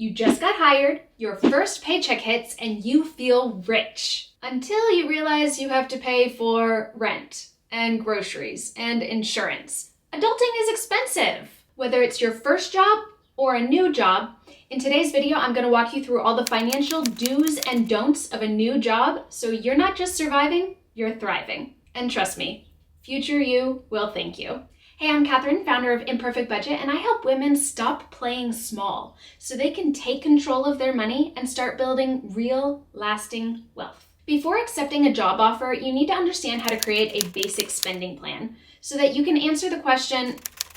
You just got hired, your first paycheck hits, and you feel rich. Until you realize you have to pay for rent and groceries and insurance. Adulting is expensive. Whether it's your first job or a new job, in today's video, I'm going to walk you through all the financial do's and don'ts of a new job so you're not just surviving, you're thriving. And trust me, future you will thank you. Hey, I'm Katherine, founder of Imperfect Budget, and I help women stop playing small so they can take control of their money and start building real, lasting wealth. Before accepting a job offer, you need to understand how to create a basic spending plan so that you can answer the question,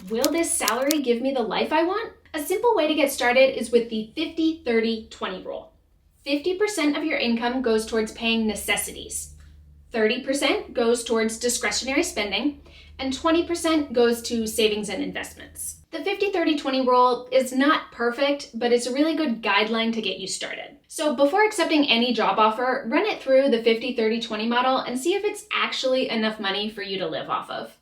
will this salary give me the life I want? A simple way to get started is with the 50-30-20 rule. 50% of your income goes towards paying necessities, 30% goes towards discretionary spending, and 20% goes to savings and investments. The 50-30-20 rule is not perfect, but it's a really good guideline to get you started. So before accepting any job offer, run it through the 50-30-20 model and see if it's actually enough money for you to live off of.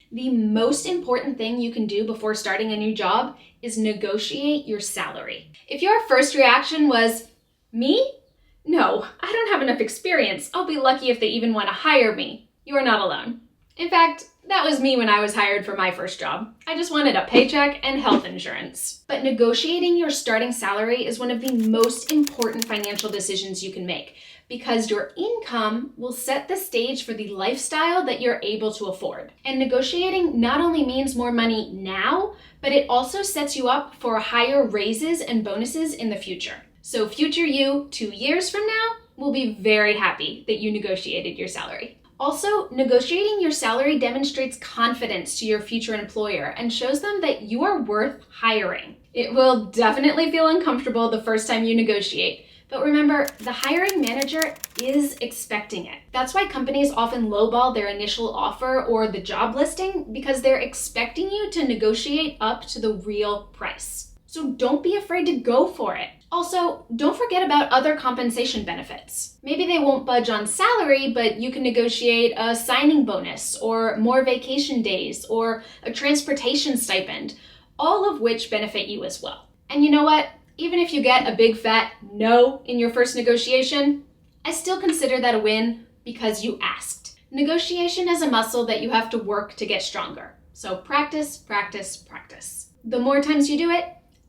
The most important thing you can do before starting a new job is negotiate your salary. If your first reaction was, me? No, I don't have enough experience. I'll be lucky if they even want to hire me. You are not alone. In fact, that was me when I was hired for my first job. I just wanted a paycheck and health insurance. But negotiating your starting salary is one of the most important financial decisions you can make because your income will set the stage for the lifestyle that you're able to afford. And negotiating not only means more money now, but it also sets you up for higher raises and bonuses in the future. So future you, 2 years from now, will be very happy that you negotiated your salary. Also, negotiating your salary demonstrates confidence to your future employer and shows them that you are worth hiring. It will definitely feel uncomfortable the first time you negotiate, but remember, the hiring manager is expecting it. That's why companies often lowball their initial offer or the job listing because they're expecting you to negotiate up to the real price. So don't be afraid to go for it. Also, don't forget about other compensation benefits. Maybe they won't budge on salary, but you can negotiate a signing bonus or more vacation days or a transportation stipend, all of which benefit you as well. And you know what? Even if you get a big fat no in your first negotiation, I still consider that a win because you asked. Negotiation is a muscle that you have to work to get stronger. So practice, practice, practice. The more times you do it,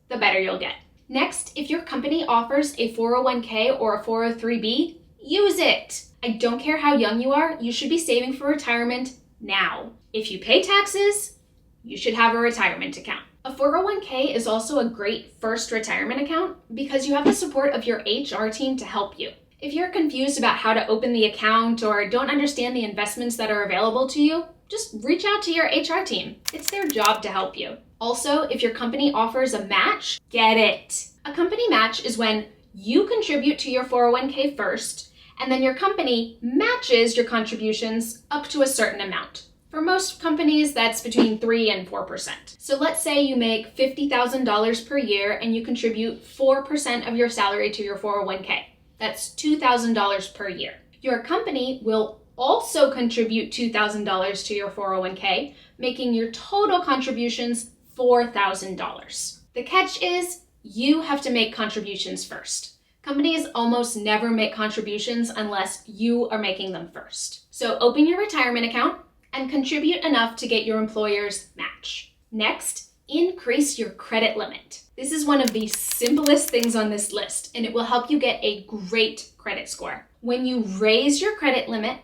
the better you'll get. Next, if your company offers a 401k or a 403b, use it. I don't care how young you are, you should be saving for retirement now. If you pay taxes, you should have a retirement account. A 401k is also a great first retirement account because you have the support of your HR team to help you. If you're confused about how to open the account or don't understand the investments that are available to you, just reach out to your HR team. It's their job to help you. Also, if your company offers a match, get it. A company match is when you contribute to your 401k first, and then your company matches your contributions up to a certain amount. For most companies, that's between 3 and 4%. So let's say you make $50,000 per year and you contribute 4% of your salary to your 401k. That's $2,000 per year. Your company will also contribute $2,000 to your 401k, making your total contributions $4,000. The catch is you have to make contributions first. Companies almost never make contributions unless you are making them first. So open your retirement account and contribute enough to get your employer's match. Next, increase your credit limit. This is one of the simplest things on this list, and it will help you get a great credit score. When you raise your credit limit,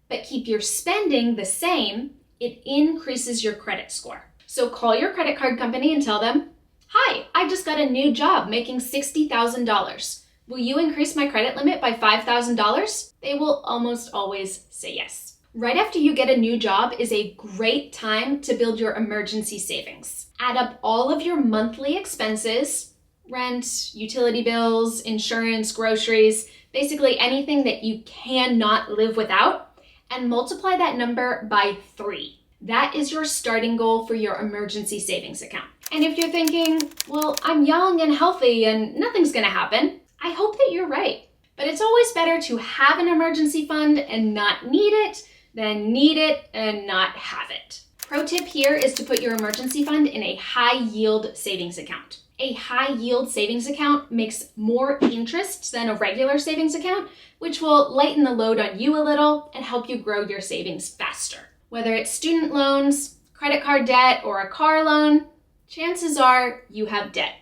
but keep your spending the same, it increases your credit score. So call your credit card company and tell them, hi, I just got a new job making $60,000. Will you increase my credit limit by $5,000? They will almost always say yes. Right after you get a new job is a great time to build your emergency savings. Add up all of your monthly expenses, rent, utility bills, insurance, groceries, basically anything that you cannot live without, and multiply that number by 3. That is your starting goal for your emergency savings account. And if you're thinking, well, I'm young and healthy and nothing's gonna happen, I hope that you're right. But it's always better to have an emergency fund and not need it than need it and not have it. Pro tip here is to put your emergency fund in a high yield savings account. A high-yield savings account makes more interest than a regular savings account, which will lighten the load on you a little and help you grow your savings faster. Whether it's student loans, credit card debt, or a car loan, chances are you have debt.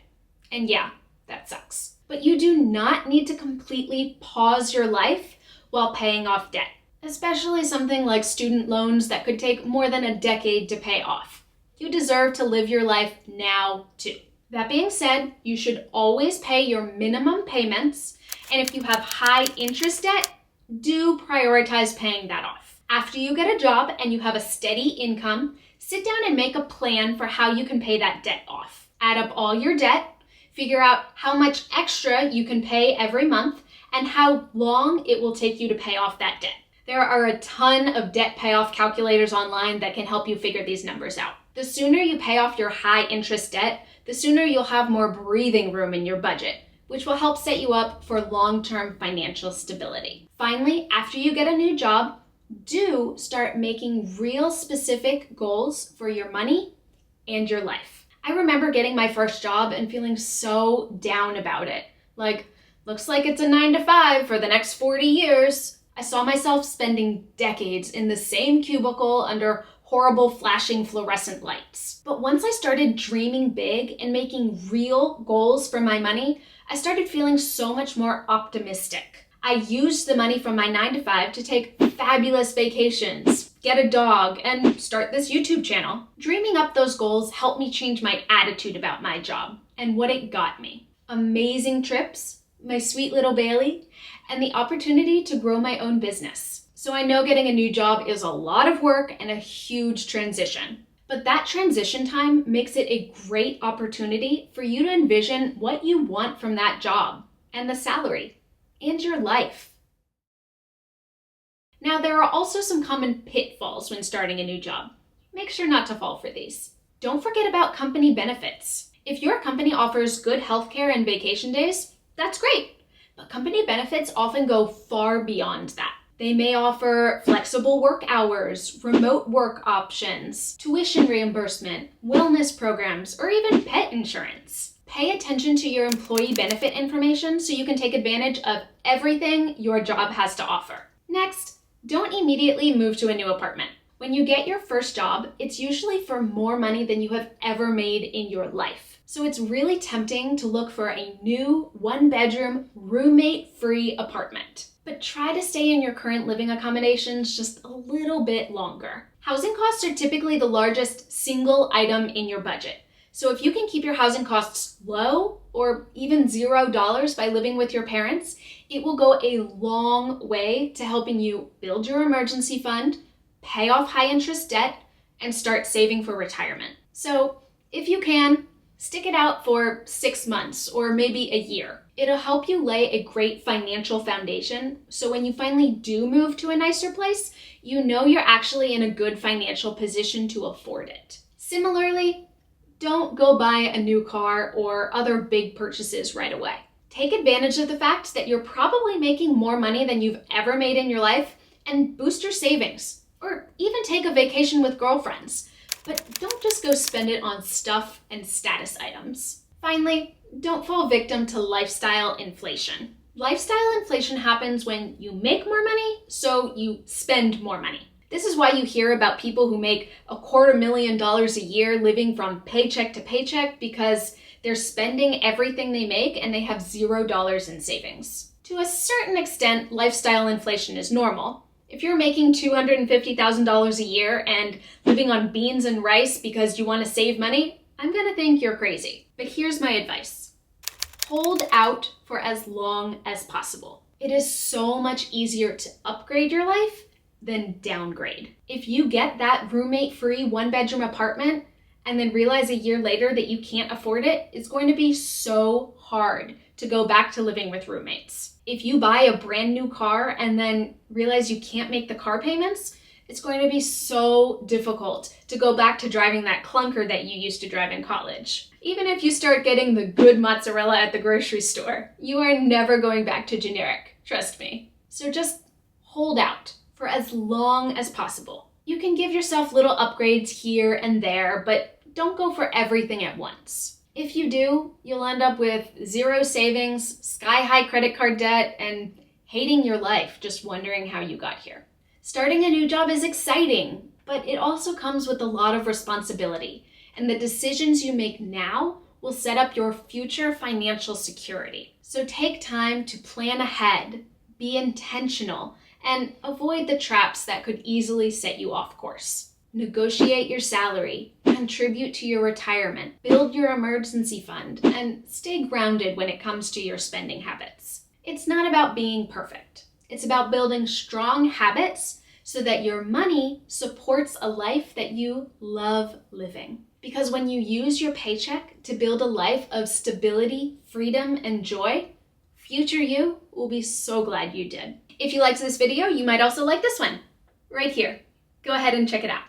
And yeah, that sucks. But you do not need to completely pause your life while paying off debt, especially something like student loans that could take more than a decade to pay off. You deserve to live your life now too. That being said, you should always pay your minimum payments, and if you have high interest debt, do prioritize paying that off. After you get a job and you have a steady income, sit down and make a plan for how you can pay that debt off. Add up all your debt, figure out how much extra you can pay every month, and how long it will take you to pay off that debt. There are a ton of debt payoff calculators online that can help you figure these numbers out. The sooner you pay off your high interest debt, the sooner you'll have more breathing room in your budget, which will help set you up for long-term financial stability. Finally, after you get a new job, do start making real specific goals for your money and your life. I remember getting my first job and feeling so down about it. Like, looks like it's a 9-to-5 for the next 40 years. I saw myself spending decades in the same cubicle under horrible flashing fluorescent lights. But once I started dreaming big and making real goals for my money, I started feeling so much more optimistic. I used the money from my 9-to-5 to take fabulous vacations, get a dog, and start this YouTube channel. Dreaming up those goals helped me change my attitude about my job and what it got me. Amazing trips, my sweet little Bailey, and the opportunity to grow my own business. So I know getting a new job is a lot of work and a huge transition. But that transition time makes it a great opportunity for you to envision what you want from that job and the salary and your life. Now, there are also some common pitfalls when starting a new job. Make sure not to fall for these. Don't forget about company benefits. If your company offers good healthcare and vacation days, that's great. But company benefits often go far beyond that. They may offer flexible work hours, remote work options, tuition reimbursement, wellness programs, or even pet insurance. Pay attention to your employee benefit information so you can take advantage of everything your job has to offer. Next, don't immediately move to a new apartment. When you get your first job, it's usually for more money than you have ever made in your life. So it's really tempting to look for a new one-bedroom, roommate-free apartment. But try to stay in your current living accommodations just a little bit longer. Housing costs are typically the largest single item in your budget. So if you can keep your housing costs low or even $0 by living with your parents, it will go a long way to helping you build your emergency fund, pay off high interest debt, and start saving for retirement. So if you can, stick it out for 6 months or maybe a year. It'll help you lay a great financial foundation, so when you finally do move to a nicer place, you know you're actually in a good financial position to afford it. Similarly, don't go buy a new car or other big purchases right away. Take advantage of the fact that you're probably making more money than you've ever made in your life and boost your savings, or even take a vacation with girlfriends. But don't just go spend it on stuff and status items. Finally, don't fall victim to lifestyle inflation. Lifestyle inflation happens when you make more money, so you spend more money. This is why you hear about people who make $250,000 a year living from paycheck to paycheck, because they're spending everything they make and they have $0 in savings. To a certain extent, lifestyle inflation is normal. If you're making $250,000 a year and living on beans and rice because you want to save money, I'm gonna think you're crazy. But here's my advice. Hold out for as long as possible. It is so much easier to upgrade your life than downgrade. If you get that roommate-free one-bedroom apartment and then realize a year later that you can't afford it, it's going to be so hard to go back to living with roommates. If you buy a brand new car and then realize you can't make the car payments, it's going to be so difficult to go back to driving that clunker that you used to drive in college. Even if you start getting the good mozzarella at the grocery store, you are never going back to generic, trust me. So just hold out for as long as possible. You can give yourself little upgrades here and there, but don't go for everything at once. If you do, you'll end up with zero savings, sky-high credit card debt, and hating your life, just wondering how you got here. Starting a new job is exciting, but it also comes with a lot of responsibility, and the decisions you make now will set up your future financial security. So take time to plan ahead, be intentional, and avoid the traps that could easily set you off course. Negotiate your salary, contribute to your retirement, build your emergency fund, and stay grounded when it comes to your spending habits. It's not about being perfect. It's about building strong habits so that your money supports a life that you love living. Because when you use your paycheck to build a life of stability, freedom, and joy, future you will be so glad you did. If you liked this video, you might also like this one right here. Go ahead and check it out.